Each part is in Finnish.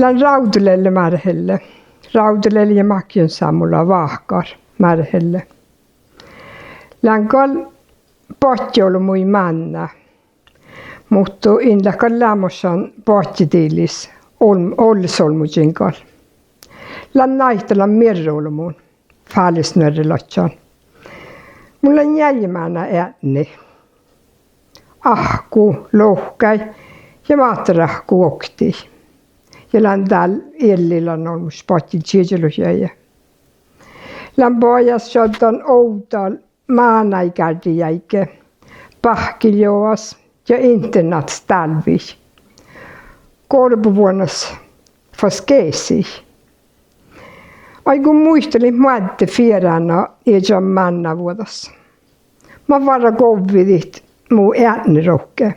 Län raudulelle märhelle. Raudulelle ja makjon sammulla vahkar märhelle. Län kal potjolu mui manna. Mutta inläkal lämmössään potjitiilis ollisolmujinkal. Län naihtalan mirroulumun. Fäälisnörrilotsan. Mulla on jäljimänä ääni. Ahku, lohkai ja maatrahku okti. Ja län täällä illillä on ollut spotin siirryjäjä. Län pojas sotan outal maanaikäärdi jäike. Pahkiljoas ja internats talvi. Korpuvuonnas faskeesi. Aiku muistelin muadde fierana ejan manna vuodassa. Mä vara kovvidit muu äänirokke.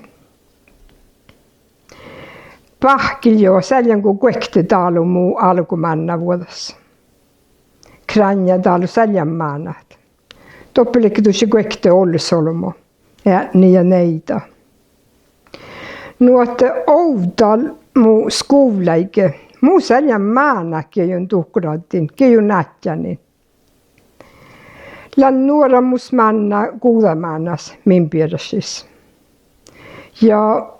Pahkiljoa säljan kun kuekte taalu muu alkumanna vuodassa. Kranja taalu säljan maanat. Toppelikki tuossa kuekte ollisolmo. Ääni ja neita. Nuotte outal muu skuulaike. Muu säljan maanakki on tuhkurattiin, kejun nätjänin. Län nuora mus manna kuudamannas min piirassis. Ja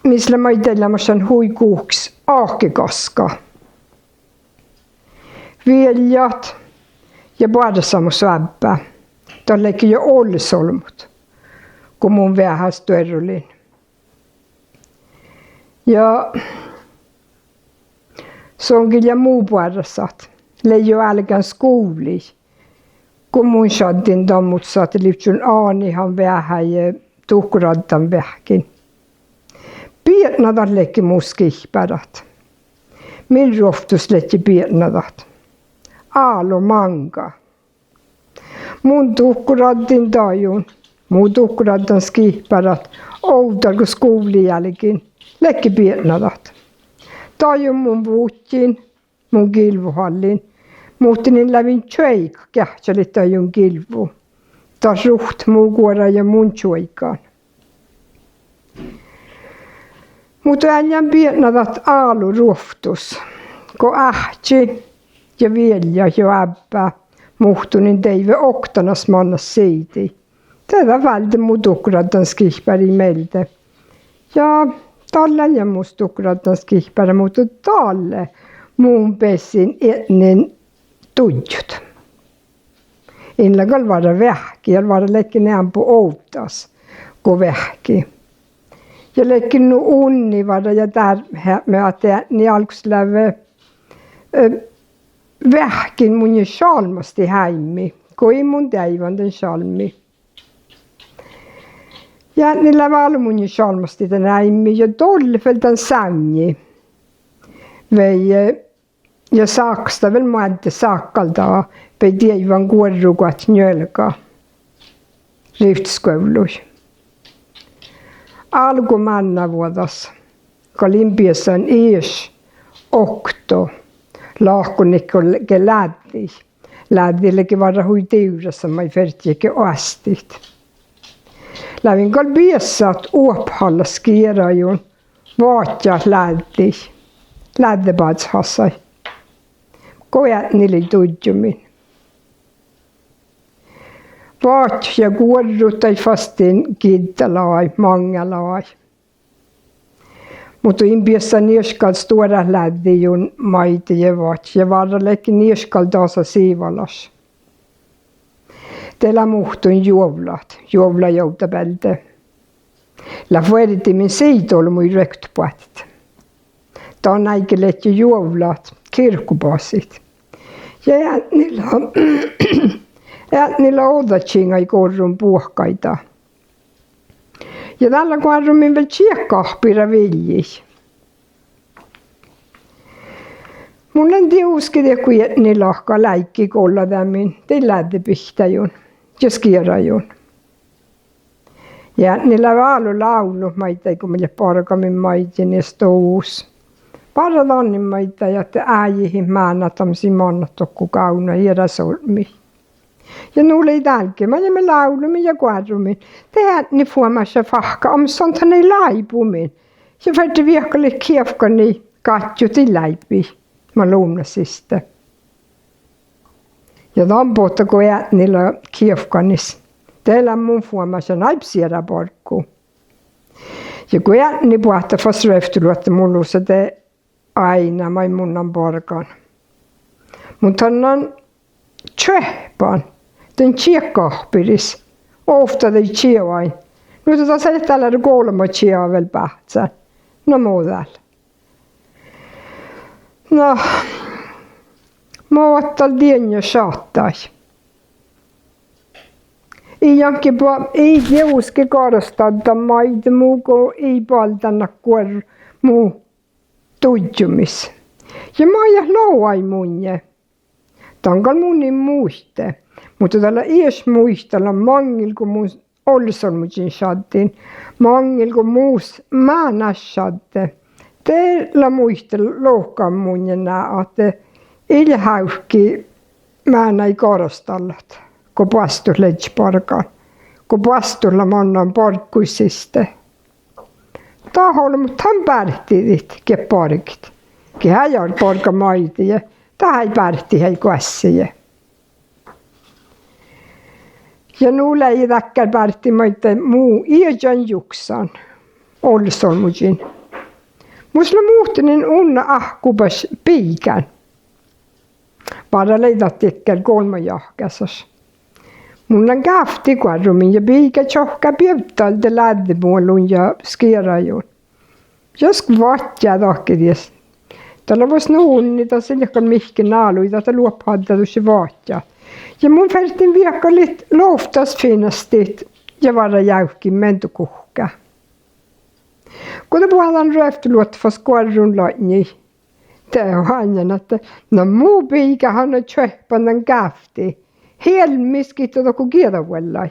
misla mä itellämässän huikuuks aakikoska. Viljat ja paadasamus väppä. Tollekin jo ollisolmut, kun mun vähäs tuerulin. Ja se onkin ja muu puolestaan. Leijo älkään skuuli. Kun mun saatiin tommut saati liittyen aanihan vähän ja tuhkurantan vähkin. Piirnadat leikki muskihpärat. Min rohtus leikki piirnadat. Aalo manga. Mun tuhkurantin tajun. Mun tuhkurantan skihpärat. Outal kun skuuli jälkin. Leikki piirnadat. Tajun mun vuuttiin, mun kilvuhallin. Muuttin lävin tjöik, kähtseli tajun kilvu. Tas ruht muu kuora ja mun tjöikaan. Mutta äljän piirnadat aalu ruhtus. Ko ähtsi ja vilja ja äppä. Muhtunin teive oktanas mannas seiti. Tätä välde mun tukratan skihpäri meiltä. Ja tallen ja musta tukratan skihpäri, mutta talle muun pesin ennen tudjut. Inläkäl vara vähki, ja vara leikki nämpö outas, kun vähki. Ja leikki nu unni vara ja tärhä, että niin alkus läve vähkin mun jo salmasti häimmi, kun ei mun täivän den salmi. Ja niillä valmun jo salmasti den häimmi, ja tolfeltan sängi. Vei ja saksta väl muadde sakkaltaa, pei täivän kuorrukat njölka. Lyftskouluj. Alkumanna vuodas, kun limpiessä on ies okto. Lahkunikkolle lähti. Lähdillekin vara hui tiurassa, mä fertiäkin astit. Lävin kol biessat uophalla skierajun, vaatja lähti. Lähdepadshassai. Kojat niille tudjumin. Vaatja kuorrutai fastin kiddalai, mangalai. Mutta impiessä nieskal stora lähti jun maiti ja vaatja. Ja varallekin nieskal taasa siivalas. Teillä muhtun juovla joutapältä. La fuerti min siitol mui röktpuat. Ta on näikin lehti juovlat, kirkkupassit. Ja niillä odatsinga i korrun puhkaita. Ja tällä korrun vielä tsiekahpira viljis. Mulla on tiuski, kun niillä lahka läikki kolla tämmin. Te lähti pihtäjun ja skierajun. Ja niillä vaalu laulu, maita, kun meillä parkamin maitin ja stous. Paradannin maita, että äijihin mäännätämsi mannatokku kauna hiedä solmi. Ja nulle ei tälkeen, mä jämme laulumin ja kuadrumin. Tehän ni fuomassa fahka, omsonta ne laipumin. Ja färdi viekkalle kiefkani katjutin läpi. Mä luunasista. Ja tämän pohta kun niillä kiefkanis. Teillä mun fuomassa naipsiera porkku. Ja kun niin pohta fast röftulu, että mun luussa te aina mai munnan porkan. Mutta on tjöhpan. Den tjekkahpiris. Ofta det tjevain. Nu tätä sä täällä kolme tjevaa vielä pähtsään. No muudella. No. Mä ottan lienjä saattai. Ei jeuske karstanta maita muuko ei paltana kuor muu tujumis. Ja mä ja lauai munje. Tankal munin muiste. Mutta tällä ies muistella mangil kun mun olsolmusin sattiin. Mangil kun muus mäännäs satte. Teillä muistella lohkaan munje nää, että ilhäykki määnä ei korostallat. Kun pastus leitsparkaan. Kun pastulla mannan parkkuisiste. Taholla, mutta hän pärtidit, ke parkit. Ke häjär parka maitie. Tähän ei pärti hei kuässiä. Ja nuulla ei täkkär pärti maite muu iäjän juksan. Olsolmujin. Musla muhtinen unna ahkupas piikän. Bara leidat ikkär kolmajahkasas. Mun on käfti kuarrumin ja piikä tjohka pievtalta läddemuolun ja skierajun. Jos vatjaa tahkedies. Tällä vois nuunnita sen jakan mihken naaluita, että luophadda tuossa vatjaa. Ja mun färtin viekka lit loftas finastit ja vara jäykkin mentukuhka. Kun te puhutaan röftuluottafas kuarrun laini, te on hanjan, että no muu piikähän on tjöhpannan käfti. Helmiskit on joku kierrovuellai.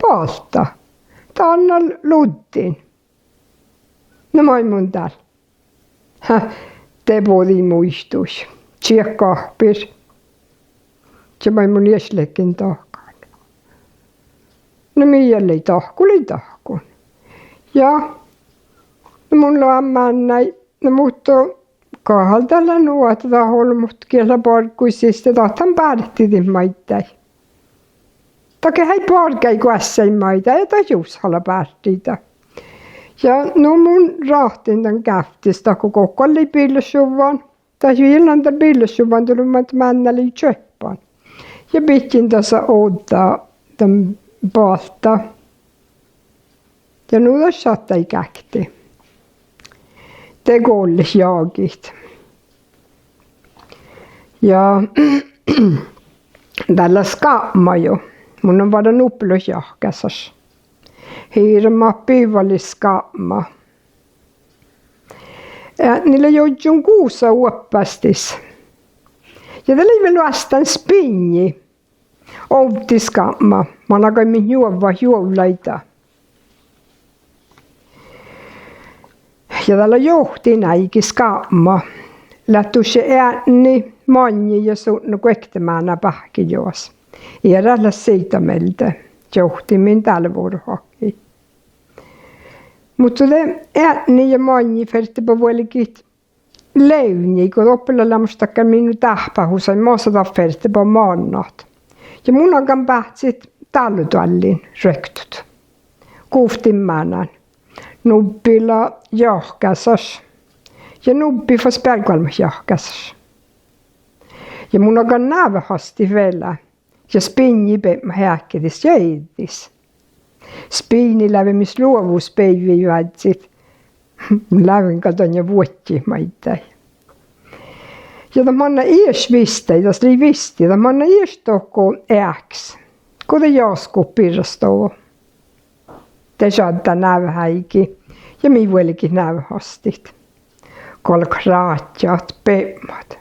Palta. Tanna luddin. No moi mun täällä. Te podi muistus. Tjekkahpir. Se moi mun jäslekin tahkaan. No mieli tahkun. Ja no mun luommaan näin. No mutta kahdella nuotata holmut kielä parkkuisista. Tahtan pärtidin maittain. Take hei parkei kuässein maita, ja tajus hala pärtitä. Ja no mun rahtin tämän käftistä, kun koko oli pillessuvan. Tai illan tämän pillessuvan tuli männäli tjöppaan. Ja pitkin tässä odottaa tämän palta. Ja nu tässä saattai käkti. Te kollis jaagit. Ja tällä skamma jo. Mun on vada nuppelosjahkasas. Hirma piivallis skamma. Niillä joudun kuussa uoppastis. Ja tällä ei vielä vastaan spinji. Outi skamma. Mä alkoin juova juolaita. Ja tällä johti näikin skamma. Lähtu se ääni manji ja suunnu kuektemään pähki joos. Erällä siitä meiltä johti min tällä vuorohakki. Mutta se ääni ja manji färti på vuolikit leuni, kun oppilla mustakaan minun tähpähusain maasata färti på maannat. Ja mun akan pähtsit tallutuallin röktut. Kuuftin määnän. Nubbilla jahkasas. Ja nubbi fas pelkalmas jahkasas. Ja mun akan nävähasti vielä. Ja spinni pemma häkkedis ja eidis. Spinni lävimis luovuuspäivi juodsit. Lävin katon ja vuotti maittai. Ja manna ies vistei, tas li visti, manna ies toko äks. Kode jasku pirrastoo. Te saattaa nävähäiki. Ja mi vuolikin nävähastit. Kolk raatjat, pemmat.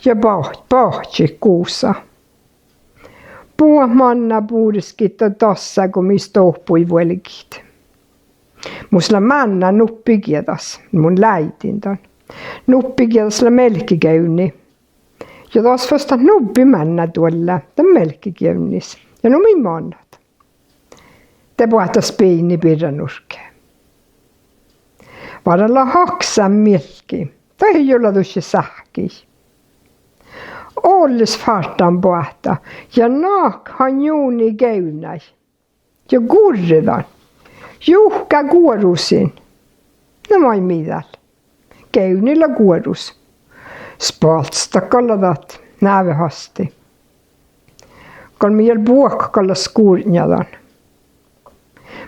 Ja pahtsi kuussa. Puo manna puudiskitta tossa, kun mistä tohpui vuolikit. Musla manna nuppikietas, mun läitin ton. Nuppikietasla melkikäynni. Ja tos vasta nuppi manna tuolla, tämän melkikäynnis. Ja no min mannat. Te puhuta spiini pirranurkeen. Varalla haksan melki. Tai jolla tuossa sähki. Ollis fartan puhta ja naakhan juuni käynäi. Ja kurridan. Juhka kuorusin. No mai mitään. Käynillä kuorus. Spaltsta kalladat nävehasti. Kun miel puokka kallas kuurnjadan.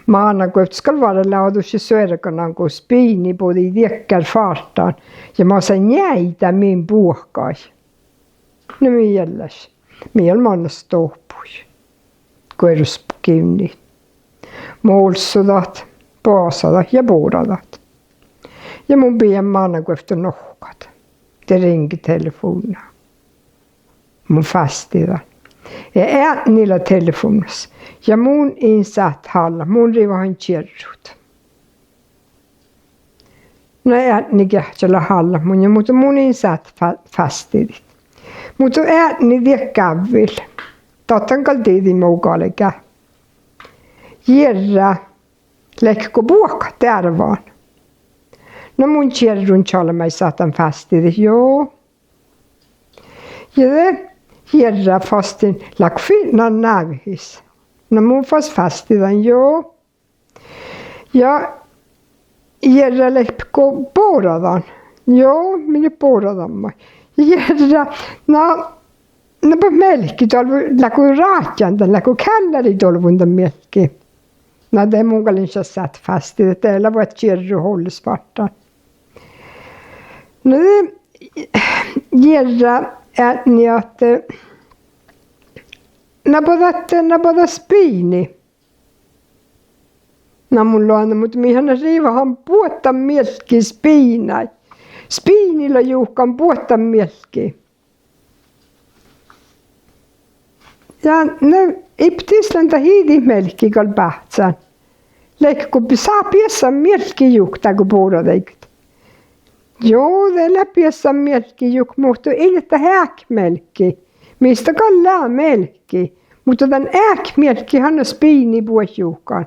Maana kun skal vara laadus ja söörkanan kun spiini podi viekkär fartaan. Ja mä sain jäitä min puokkai. No mieläs. Miel mannas toppui. Koirus kiinni. Målsudat, paasadat ja puuradat. Ja mun pien maana kun efter nohkat. Det ringi telefonen. Mun fastidan. Ja niillä telefonissa. Ja mun insat halla. Mun rivahan kierrut. No ni kähtsellä halla mun ja mutta mun insat fastidit. Mutta ni viekkävil. Totten kaltiidi muukaalekään. Järra lekko puokka tärvaan. No mun kierrun chalmai satan fastidit. Joo. Ja det järra fastin lakfinnan nävihis. No mun fastidan joo. Ja järra lekko puuradan. Joo, minä puuradan mai. Järra, no på melki tuolla läku raatjanta, läku källari tuolla melki. No det mun kallinsa satt fast i täällä voit kierru hållsvarta. No järra ni att när båda spiini. No mulla on, mutta mihän riivahan puotta melki spiinai. Spiinillä juhkan puotta melki. Ja ne iptisläntä hiidi melki kal pähtsän. Lekko saa piessä melki juhta kun puhutaan. Joo, det piessä melki juh, mutta ei että häkmelki. Mistä kallaa melki. Mutta tämän äkmelki hän on spiini puhujuhkan.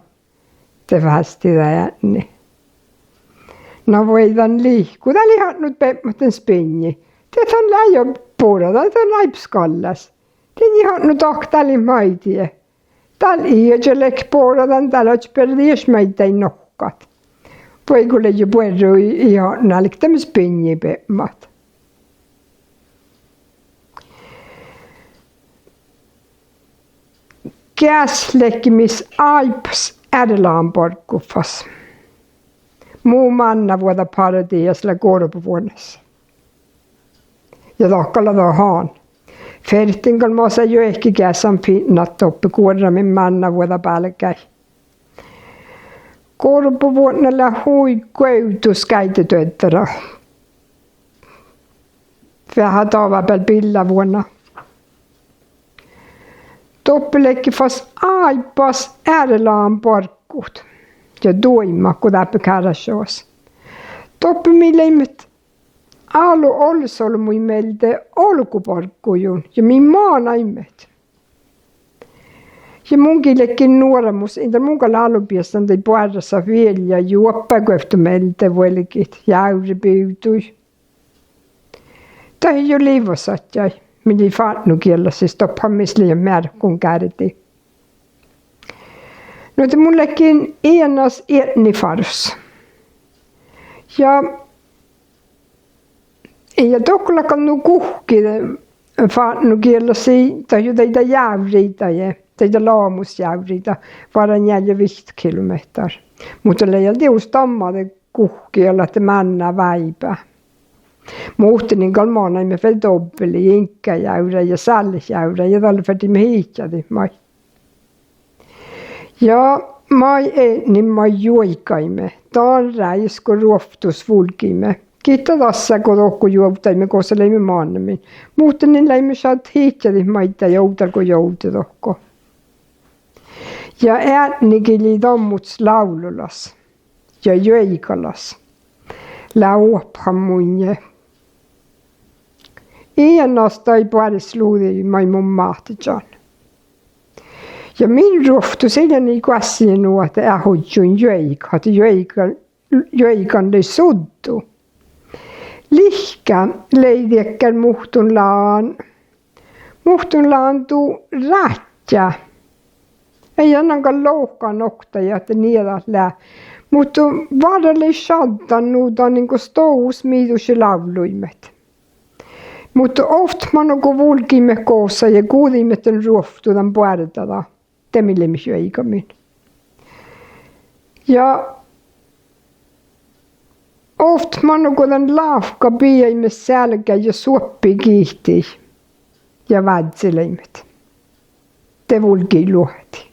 Te västi täänne. No voidaan liikkua. Täällä ihan nyt pehmoten spinni. Te on läjö puhutaan, te on laipskallas. Det är inte något aktuellt i maidie. Täällä ei ole puhutaan, täällä on perdies maita ei nokkat. Poikulle jo puhutaan ihan nälktämme spinni pehmat. Käslekimis aips ädelaan porkkufas. Muu manna vuoda paradiasla korpuvuonnassa. Ja takkalla haan. Fertingal massa jo ehkä käsan pinnat toppi kuoramin manna vuoda pälkäi. Korpuvuonnalla hui köytus käytetöittärä. Vähän taavapel pilla vuonna. Toppilekki fast aipas äärelaan porkkut. Ja doima kun täppä kärsäos. Toppi milleimet. Alu olsolmui meiltä olkuporkkujun ja min maanaimet. Ja munkillekin nuoremus, intä munkalla alupiestan tei puolessa vielä ja juoppakohtu meiltä vuolikit jäyripyytui. Tämä ei ole liivosat jäi, minä faatnukielä siis tophammisliin märkun kärti. No te mullekin enas etnifars. Ja tokkolakan nu kuhki faatnukielä siitä, jo teitä jäyriitä ja teitä laamusjäyriitä varan 4-5 kilometer. Mutta leijälti just tammade kuhkiella, että männä väipää. Muhtin kalmaana me fel dobbeli, inkäjäyrä ja sällisjäyrä ja tällä färdimme hiittädi mai. Ja mai niin mai juikaimme. Taan räisko ruoftus vulkimme. Kiitos tässä kun rokku juoutaimme koska leimme maannamin. Muhtin niin leimme saat hiittädi maita joutar kun jouti rokko. Ja äänikili tommuts laululas ja juikalas. Lauaphan munje. Iänasta ei puolis luudi mai mun mahtijan. Ja min ruoftu sedan i kvassin nu att ähojun jöik, att jöikan det suddu. Lihkä leidiekkä muhtunlaan tuu rätjä. Ei annankaan louhkaa noktaja, että nielat lää. Mutta vaadalle shaddan nuuta niinku stous miidus ja lauluimet. Mutta oft man kun vulkimme koossa ja kuulimme tämän ruoftudan puolelta. Temille missä eikämin. Ja oft man kun tämän laafka piiäimme sälkä ja suoppi kiihti ja vädseleimet. Te vulkiin luohti.